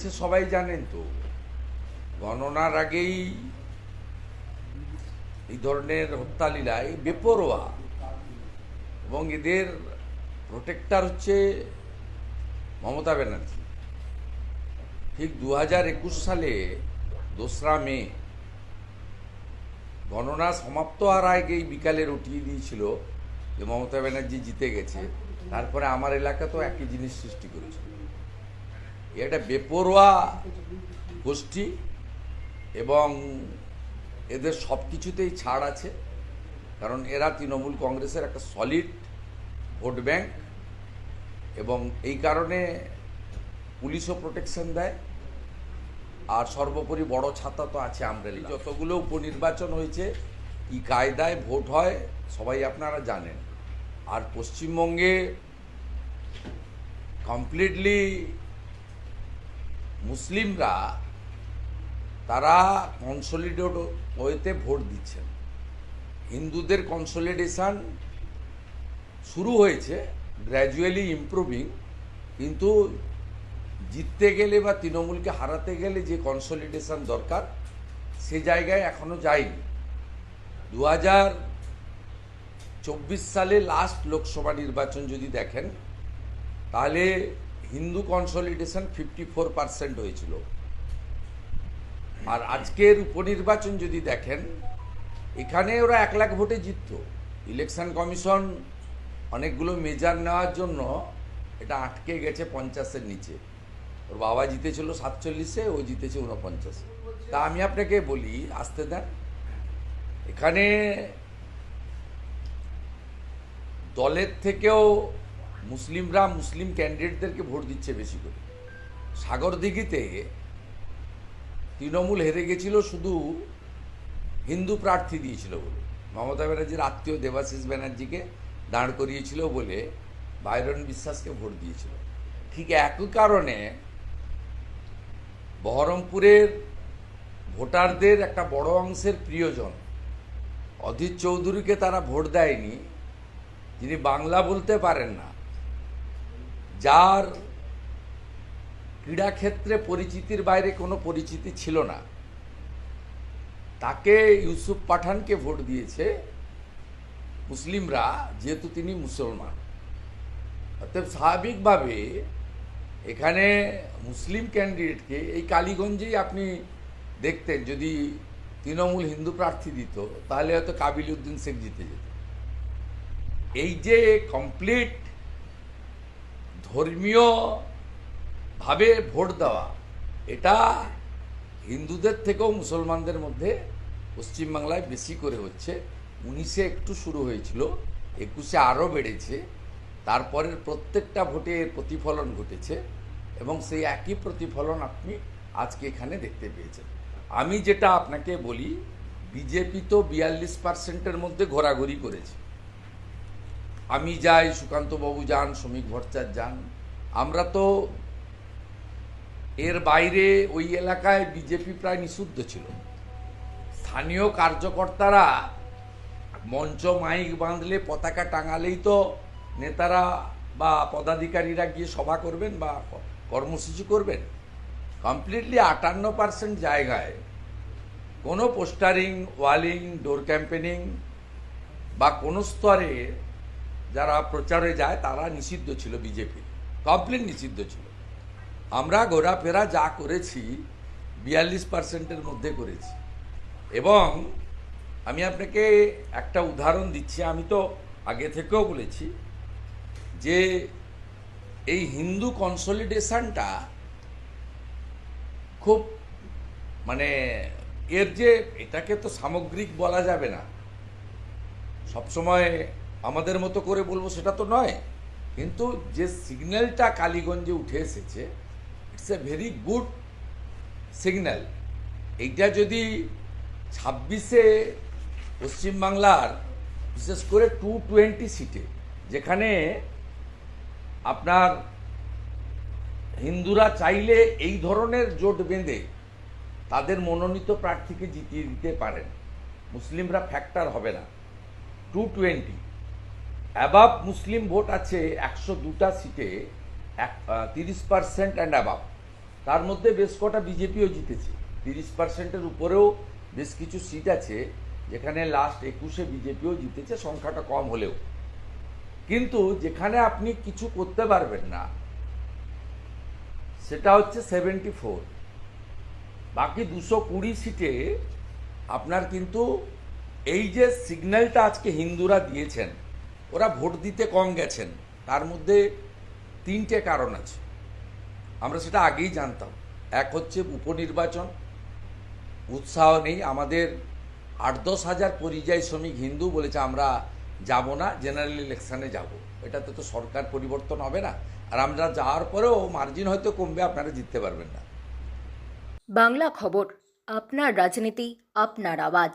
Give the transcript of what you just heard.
সবাই জানেন তো গণনার আগেই এই ধরনের হত্যালীলায় বেপরোয়া এবং এদের প্রোটেক্টর হচ্ছে মমতা ব্যানার্জি। ঠিক 2021 সালে 2রা মে গণনা সমাপ্ত হওয়ার আগেই বিকালের উঠিয়ে দিয়েছিল যে মমতা ব্যানার্জি জিতে গেছে। তারপরে আমার এলাকাতেও একই জিনিস সৃষ্টি করেছিল। এটা বেপরোয়া গোষ্ঠী এবং এদের সব কিছুতেই ছাড় আছে, কারণ এরা তৃণমূল কংগ্রেসের একটা সলিড ভোট ব্যাংক এবং এই কারণে পুলিশও প্রোটেকশন দেয়। আর সর্বোপরি বড় ছাতা তো আছে আমরেলি। যতগুলো উপনির্বাচন হয়েছে কি কায়দায় ভোট হয় সবাই আপনারা জানেন। আর পশ্চিমবঙ্গে কমপ্লিটলি মুসলিমরা তারা কনসলিডেট ওয়েতে ভোট দিচ্ছেন। হিন্দুদের কনসলিডেশন শুরু হয়েছে, গ্র্যাজুয়ালি ইমপ্রুভিং, কিন্তু জিততে গেলে বা তৃণমূলকে হারাতে গেলে যে কনসলিডেশন দরকার সে জায়গায় এখনো যায়নি। 2024 সালে লাস্ট লোকসভা নির্বাচন যদি দেখেন তাহলে হিন্দু কনসলিডেশন 54% হয়েছিল। আর আজকের উপনির্বাচন যদি দেখেন এখানে ওরা 1 লাখ ভোটে জিতত। ইলেকশন কমিশন অনেকগুলো মেজার নেওয়ার জন্য এটা আটকে গেছে 50-এর নিচে। ওর বাবা জিতেছিল 47-এ, ও জিতেছে 49-এ। তা আমি আপনাকে বলি আসতে দেন, এখানে দলের থেকেও মুসলিমরা মুসলিম ক্যান্ডিডেটদেরকে ভোট দিচ্ছে বেশি করে। সাগরদিঘিতে তৃণমূল হেরে গেছিল শুধু হিন্দু প্রার্থী দিয়েছিল বলে, মমতা ব্যানার্জির আত্মীয় দেবাশিস ব্যানার্জিকে দাঁড় করিয়েছিল বলে বাইরন বিশ্বাসকে ভোট দিয়েছিল। ঠিক একই কারণে বহরমপুরের ভোটারদের একটা বড় অংশের প্রিয়জন অধীর চৌধুরীকে তারা ভোট দেয়নি, যিনি বাংলা বলতে পারেন না, যার ক্রীড়াক্ষেত্রে পরিচিতির বাইরে কোনো পরিচিতি ছিল না, তাকে ইউসুফ পাঠানকে ভোট দিয়েছে মুসলিমরা, যেহেতু তিনি মুসলমান। অতএব স্বাভাবিকভাবে এখানে মুসলিম ক্যান্ডিডেটকে এই কালীগঞ্জেই আপনি দেখতেন যদি তৃণমূল হিন্দু প্রার্থী দিত তাহলে হয়তো কাবিল উদ্দিন শেখ জিতে যেত। এই যে কমপ্লিট ধর্মীয়ভাবে ভোট দেওয়া, এটা হিন্দুদের থেকেও মুসলমানদের মধ্যে পশ্চিমবাংলায় বেশি করে হচ্ছে। 19-এ একটু শুরু হয়েছিল, 21-এ আরও বেড়েছে, তারপরের প্রত্যেকটা ভোটে এর প্রতিফলন ঘটেছে এবং সেই একই প্রতিফলন আপনি আজকে এখানে দেখতে পেয়েছেন। আমি যেটা আপনাকে বলি, বিজেপি তো 42%-এর মধ্যে ঘোরাঘুরি করেছে। আমি যাই, সুকান্তবাবু যান, শ্রমিক ভট্টাচার্য যান, আমরা তো এর বাইরে ওই এলাকায় বিজেপি প্রায় নিষিদ্ধ ছিল। স্থানীয় কার্যকর্তারা মঞ্চ মাইক বাঁধলে, পতাকা টাঙালেই তো নেতারা বা পদাধিকারীরা গিয়ে সভা করবেন বা কর্মসূচি করবেন। কমপ্লিটলি 58% জায়গায় কোনো পোস্টারিং, ওয়ালিং, ডোর ক্যাম্পেনিং বা কোনো স্তরে যারা প্রচারে যায় তারা নিষিদ্ধ ছিল, বিজেপি কমপ্লিট নিষিদ্ধ ছিল। আমরা ঘোরাফেরা যা করেছি 42%-এর মধ্যে করেছি। এবং আমি আপনাকে একটা উদাহরণ দিচ্ছি, আমি তো আগে থেকেও বলেছি যে এই হিন্দু কনসলিডেশনটা খুব এর যে এটাকে তো সামগ্রিক বলা যাবে না, সবসময় আমাদের মতো করে বলবো সেটা তো নয়, কিন্তু যে সিগন্যালটা কালীগঞ্জে উঠে এসেছে, it's a very good signal. এইটা যদি 26-এ পশ্চিমবাংলার বিশেষ করে 220 সিটে, যেখানে আপনার হিন্দুরা চাইলে এই ধরনের জোট বেঁধে তাদের মনোনীত প্রার্থীকে জিতিয়ে দিতে পারেন, মুসলিমরা ফ্যাক্টর হবে না। 220 অ্যাবাভ মুসলিম ভোট আছে 102টা সিটে, 30% অ্যান্ড অ্যাবাভ। তার মধ্যে বেশ কটা বিজেপিও জিতেছে, 30%-এর উপরেও বেশ কিছু সিট আছে যেখানে লাস্ট 21-এ বিজেপিও জিতেছে, সংখ্যাটা কম হলেও। কিন্তু যেখানে আপনি কিছু করতে পারবেন না সেটা হচ্ছে 74, বাকি 220 সিটে আপনার কিন্তু এই যে সিগন্যালটা আজকে হিন্দুরা দিয়েছেন, ওরা ভোট দিতে কম গেছেন, তার মধ্যে 3টে কারণ আছে। আমরা সেটা আগেই জানতাম। এক হচ্ছে উপনির্বাচন, উৎসাহ নেই। আমাদের 8-10 হাজার পরিযায়ী শ্রমিক হিন্দু বলেছে আমরা যাব না, জেনারেল ইলেকশানে যাব। এটাতে তো সরকার পরিবর্তন হবে না, আর আমরা যাওয়ার পরেও মার্জিন হয়তো কমবে, আপনারা জিততে পারবেন না। বাংলা খবর, আপনার রাজনীতি, আপনার আওয়াজ।